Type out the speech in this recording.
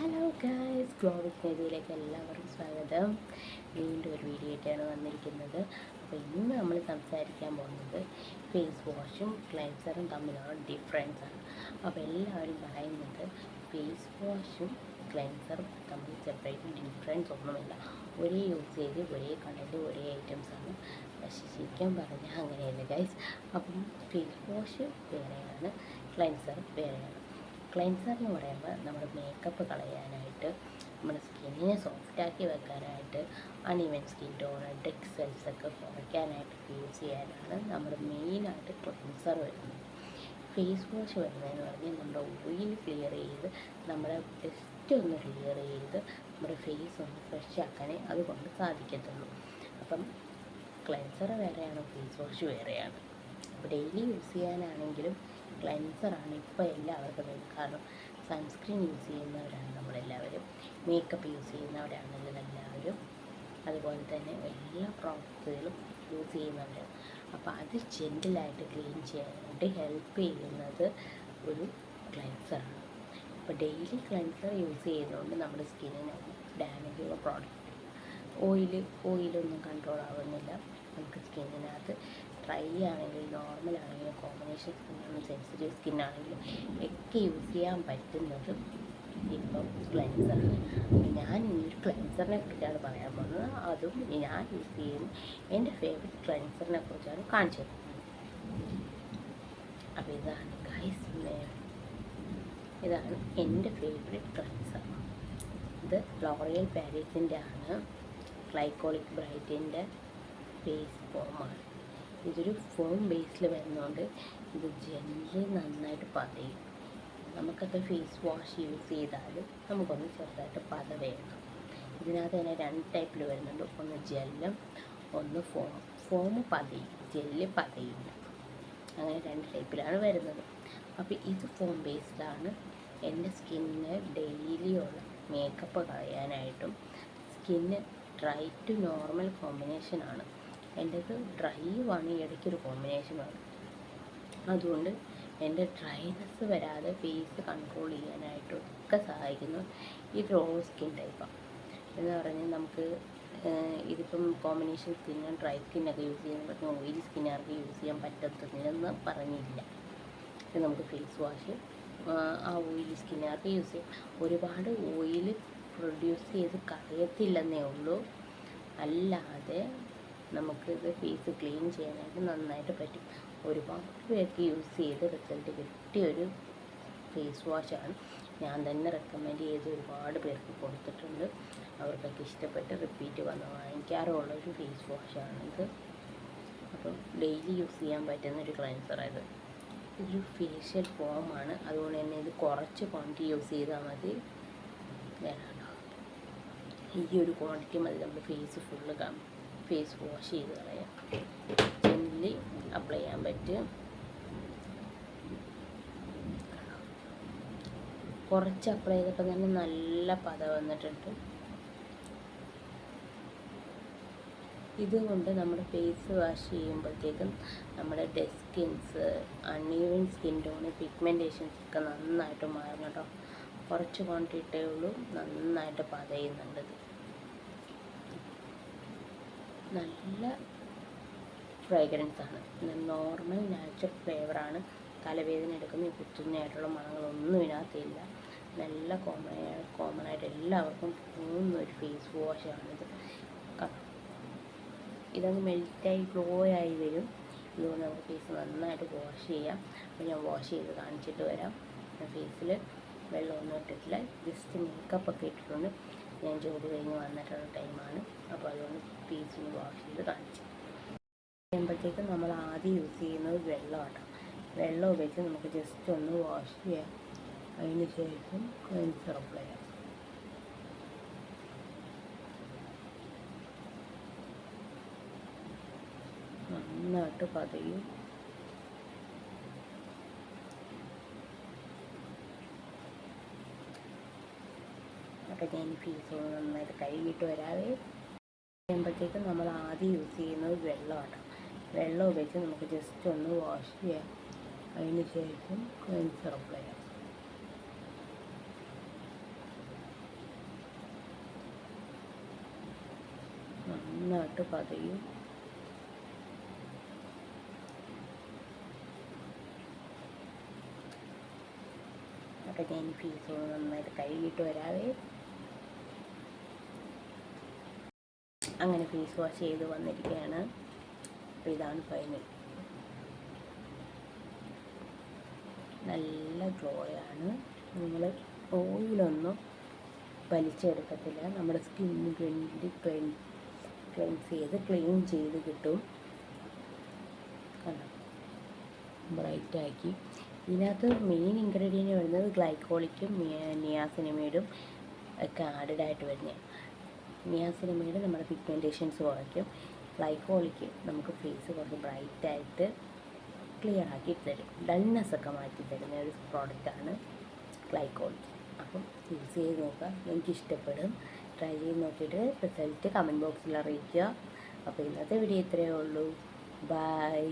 Hello guys, ഗ്ലോറിക് മേഡിയയിലേക്ക് എല്ലാവർക്കും സ്വാഗതം. വീണ്ടും ഒരു വീഡിയോ ആയിട്ടാണ് വന്നിരിക്കുന്നത്. അപ്പോൾ ഇന്ന് നമ്മൾ സംസാരിക്കാൻ പോകുന്നത് ഫേസ് വാഷും ക്ലെൻസറും തമ്മിലുള്ള ഡിഫറൻസാണ്. അപ്പോൾ എല്ലാവരും പറയുന്നത് ഫേസ് വാഷും ക്ലെൻസറും തമ്മിൽ സെപ്പറേറ്റ് ഡിഫറൻസ് ഒന്നുമില്ല, ഒരേ യൂസേജ്, ഒരേ കണ്ടൻറ്റ്, ഒരേ ഐറ്റംസാണ്. പക്ഷേ ശരിക്കും പറഞ്ഞാൽ അങ്ങനെയല്ല ഗൈസ്. അപ്പം ഫേസ് വാഷ് വേറെയാണ്, ക്ലെൻസർ വേറെയാണ്. ക്ലെൻസർ എന്ന് പറയുമ്പോൾ നമ്മുടെ മേക്കപ്പ് കളയാനായിട്ട്, നമ്മുടെ സ്കിന്നിനെ സോഫ്റ്റാക്കി വെക്കാനായിട്ട്, അൺഈവൻ സ്കിൻ ടോണ്, ഡെഡ് സെൽസൊക്കെ കുറയ്ക്കാനായിട്ട് യൂസ് ചെയ്യാനാണ് നമ്മുടെ മെയിനായിട്ട് ക്ലെൻസർ വരുന്നത്. ഫേസ് വാഷ് വരുന്നതെന്ന് പറഞ്ഞാൽ നമ്മുടെ ഓയിൽ ക്ലിയർ ചെയ്ത്, നമ്മുടെ ജസ്റ്റ് ഒന്ന് ക്ലിയർ ചെയ്ത് നമ്മുടെ ഫേസ് ഒന്ന് ഫ്രഷ് ആക്കാനേ അതുകൊണ്ട് സാധിക്കത്തുള്ളൂ. അപ്പം ക്ലെൻസർ വേറെയാണ്, ഫേസ് വാഷ് വേറെയാണ്. അപ്പോൾ ഡെയിലി യൂസ് ചെയ്യാനാണെങ്കിലും ക്ലെൻസറാണ് ഇപ്പോൾ എല്ലാവർക്കും വേണ്ടത്. കാരണം സൺസ്ക്രീൻ യൂസ് ചെയ്യുന്നവരാണ് നമ്മളെല്ലാവരും, മേക്കപ്പ് യൂസ് ചെയ്യുന്നവരാണ് എല്ലാവരും, അതുപോലെ തന്നെ എല്ലാ പ്രോഡക്റ്റുകളും യൂസ് ചെയ്യുന്നവരാണ്. അപ്പോൾ അത് ജെൻറ്റിലായിട്ട് ക്ലീൻ ചെയ്യാനായിട്ട് ഹെൽപ്പ് ചെയ്യുന്നത് ഒരു ക്ലെൻസറാണ്. അപ്പോൾ ഡെയിലി ക്ലെൻസർ യൂസ് ചെയ്യുന്നതുകൊണ്ട് നമ്മുടെ സ്കിന്നിന് ഡാമേജുള്ള പ്രോഡക്റ്റ്, ഓയിലൊന്നും കൺട്രോൾ ആവുന്നില്ല. നമുക്ക് സ്കിന്നിനകത്ത് ഡ്രൈ ആണെങ്കിലും നോർമൽ ആണെങ്കിലും കോമ്പിനേഷൻ സ്കിന്നാണെങ്കിലും സെൻസിറ്റീവ് സ്കിന്നാണെങ്കിലും ഒക്കെ യൂസ് ചെയ്യാൻ പറ്റുന്നത് ഇപ്പം ക്ലെൻസറാണ്. ഞാൻ ഇനിയൊരു ക്ലെൻസറിനെ കുറിച്ചാണ് പറയാൻ പോകുന്നത്. അതും ഞാൻ യൂസ് ചെയ്യുന്ന എൻ്റെ ഫേവറേറ്റ് ക്ലെൻസറിനെ കുറിച്ചാണ് കാണിച്ചത്. അപ്പോൾ ഇതാണ് ഗൈസ്, ഇതാണ് എൻ്റെ ഫേവറേറ്റ് ക്ലെൻസർ. ഇത് ലോറിയൽ പാരീസിൻ്റെ ആണ്, ഗ്ലൈക്കോളിക് ബ്രൈറ്റിൻ്റെ ഫേസ് ഫോമാണ്. ഇതൊരു ഫോം ബേസിൽ വരുന്നതുകൊണ്ട് ഇത് ജെല്ല് നന്നായിട്ട് പതയും. നമുക്കത് ഫേസ് വാഷ് യൂസ് ചെയ്താൽ നമുക്കൊന്ന് ചെറുതായിട്ട് പതവേണം. ഇതിനകത്ത് തന്നെ 2 ടൈപ്പിൽ വരുന്നുണ്ട്, ഒന്ന് ജെല്ലും ഒന്ന് ഫോം പതയും, ജെല്ല് പതയില്ല. അങ്ങനെ 2 ടൈപ്പിലാണ് വരുന്നത്. അപ്പോൾ ഇത് ഫോം ബേസ്ഡാണ്. എൻ്റെ സ്കിന്നിന് ഡെയിലിയുള്ള മേക്കപ്പ് കളയാനായിട്ടും സ്കിന്ന് ഡ്രൈ ടു നോർമൽ കോമ്പിനേഷനാണ്. എൻ്റെത് ഡ്രൈയുമാണ്, ഇടയ്ക്കൊരു കോമ്പിനേഷനാണ്. അതുകൊണ്ട് എൻ്റെ ഡ്രൈനെസ് വരാതെ ഫേസ് കൺട്രോൾ ചെയ്യാനായിട്ടൊക്കെ സഹായിക്കുന്നു ഈ റോ സ്കിൻ ടൈപ്പാണ്. എന്ന് പറഞ്ഞാൽ നമുക്ക് ഇതിപ്പം കോമ്പിനേഷൻ സ്കിന്ന്, ഡ്രൈ സ്കിന്നൊക്കെ യൂസ് ചെയ്യാൻ പറ്റും, ഓയിൽ സ്കിന്നുകാർക്ക് യൂസ് ചെയ്യാൻ പറ്റത്തില്ലെന്ന് പറഞ്ഞില്ല. ഇത് നമുക്ക് ഫേസ് വാഷ് ആ ഓയിലി സ്കിന്നുകാർക്ക് യൂസ് ചെയ്യാം. ഒരുപാട് ഓയിൽ പ്രൊഡ്യൂസ് ചെയ്ത് കളയത്തില്ലെന്നേ ഉള്ളൂ, അല്ലാതെ നമുക്കിത് ഫേസ് ക്ലീൻ ചെയ്യാനായിട്ട് നന്നായിട്ട് പറ്റും. ഒരുപാട് പേർക്ക് യൂസ് ചെയ്ത് റിസൾട്ട് കിട്ടിയൊരു ഫേസ് വാഷാണ്. ഞാൻ തന്നെ റെക്കമെൻഡ് ചെയ്ത് ഒരുപാട് പേർക്ക് കൊടുത്തിട്ടുണ്ട്. അവർക്കൊക്കെ ഇഷ്ടപ്പെട്ട് റിപ്പീറ്റ് വന്ന് വാങ്ങിക്കാറുള്ളൊരു ഫേസ് വാഷാണിത്. അപ്പം ഡെയിലി യൂസ് ചെയ്യാൻ പറ്റുന്നൊരു ക്ലെൻസറാണ് ഇത്. ഇതൊരു ഫേഷ്യൽ ഫോമാണ്, അതുകൊണ്ട് തന്നെ ഇത് കുറച്ച് ക്വാണ്ടിറ്റി യൂസ് ചെയ്താൽ മതി. വേണോ ഈ ഒരു ക്വാണ്ടിറ്റി മതി നമ്മൾ ഫേസ് വാഷ് ചെയ്ത് കളയാം. ജെന്റ്ലി അപ്ലൈ ചെയ്യാൻ പറ്റും. കുറച്ച് അപ്ലൈ ചെയ്തപ്പോൾ തന്നെ നല്ല പത വന്നിട്ടുണ്ട്. ഇതുകൊണ്ട് നമ്മുടെ ഫേസ് വാഷ് ചെയ്യുമ്പോഴത്തേക്കും നമ്മുടെ dead skins, uneven skin tone, pigmentations ഒക്കെ നന്നായിട്ട് മാറും കേട്ടോ. കുറച്ച് ക്വാണ്ടിറ്റിയേ ഉള്ളൂ, നന്നായിട്ട് പതയുന്നുണ്ട്. ഇത് നല്ല ഫ്രേഗ്രൻസാണ്, നോർമൽ നാച്ചുറൽ ഫ്ലേവറാണ്. തലവേദന എടുക്കുന്ന കുത്തുന്നതായിട്ടുള്ള മണങ്ങളൊന്നും ഇതിനകത്തില്ല. നല്ല കോമൺ ആയിട്ട് എല്ലാവർക്കും പോകുന്ന ഒരു ഫേസ് വാഷാണിത്. ഇതങ്ങ് മെൽറ്റായി ഗ്ലോ ആയി വരും. ഇതുകൊണ്ട് നമുക്ക് ഫേസ് നന്നായിട്ട് വാഷ് ചെയ്യാം. അപ്പോൾ ഞാൻ വാഷ് ചെയ്ത് കാണിച്ചിട്ട് വരാം. ഫേസിൽ വെള്ളമൊന്നും ഇട്ടിട്ടില്ല, ജസ്റ്റ് മേക്കപ്പൊക്കെ ഇട്ടിട്ടുണ്ട്. ഞാൻ ജോലി കഴിഞ്ഞ് വന്നിട്ടുള്ള ടൈമാണ്. അപ്പോൾ അതുകൊണ്ട് ഫേസിന് വാഷ് ചെയ്ത് കാണിച്ചു കഴിയുമ്പോഴത്തേക്കും നമ്മൾ ആദ്യം യൂസ് ചെയ്യുന്നത് വെള്ളമാണ്. വെള്ളം ഉപയോഗിച്ച് നമുക്ക് ജസ്റ്റ് ഒന്ന് വാഷ് ചെയ്യാം. അതിന് ശേഷം ക്ലെൻസർ അപ്ലൈ ചെയ്യാം. നന്നായിട്ട് പതയും. അപ്പോൾ ഞാൻ ഫേസ് നന്നായിട്ട് കഴുകിയിട്ട് വരാവേ. കഴിയുമ്പോഴത്തേക്കും നമ്മൾ ആദ്യം യൂസ് ചെയ്യുന്നത് വെള്ളമാണ്. വെള്ളം ഉപയോഗിച്ച് നമുക്ക് ജസ്റ്റ് ഒന്ന് വാഷ് ചെയ്യാം. അതിന് ശേഷം ക്ലെൻസർ അപ്ലൈ ചെയ്യാം. നന്നായിട്ട് പതയും. അപ്പം ഞാൻ ഫേസ് നന്നായിട്ട് കഴുകിയിട്ട് വരാവേ. അങ്ങനെ ഫേസ് വാഷ് ചെയ്ത് വന്നിരിക്കുകയാണ്. അപ്പോൾ ഇതാണ് ഫൈനൽ. നല്ല ഗ്ലോയാണ്. നിങ്ങൾ ഓയിലൊന്നും വലിച്ചെടുക്കത്തില്ല. നമ്മുടെ സ്കിന്നിന് വേണ്ടി ക്ലീൻ ചെയ്ത് കിട്ടും. കണ്ടോ, ബ്രൈറ്റാക്കി. ഇതിനകത്ത് മെയിൻ ഇൻഗ്രീഡിയൻറ്റ് വരുന്നത് ഗ്ലൈക്കോളിക്കും നിയാസിനമൈഡും ഒക്കെ ആഡഡായിട്ട് വരുന്നതാണ്. നിയാസിനമൈഡ് നമ്മുടെ പിഗ്മെൻറ്റേഷൻസ് കുറയ്ക്കും. ഗ്ലൈക്കോളിക്ക് നമുക്ക് ഫേസ് കുറച്ച് ബ്രൈറ്റായിട്ട് ക്ലിയർ ആക്കി തരും. ഡൾനെസ്സൊക്കെ മാറ്റി തരുന്ന ഒരു പ്രോഡക്റ്റാണ് ഗ്ലൈക്കോളിക്. അപ്പം യൂസ് ചെയ്ത് നോക്കുക, നിങ്ങൾക്ക് ഇഷ്ടപ്പെടും. ട്രൈ ചെയ്ത് നോക്കിയിട്ട് റിസൾട്ട് കമൻറ്റ് ബോക്സിൽ അറിയിക്കുക. അപ്പോൾ ഇന്നത്തെ വീഡിയോ ഇത്രയേ ഉള്ളൂ. ബൈ.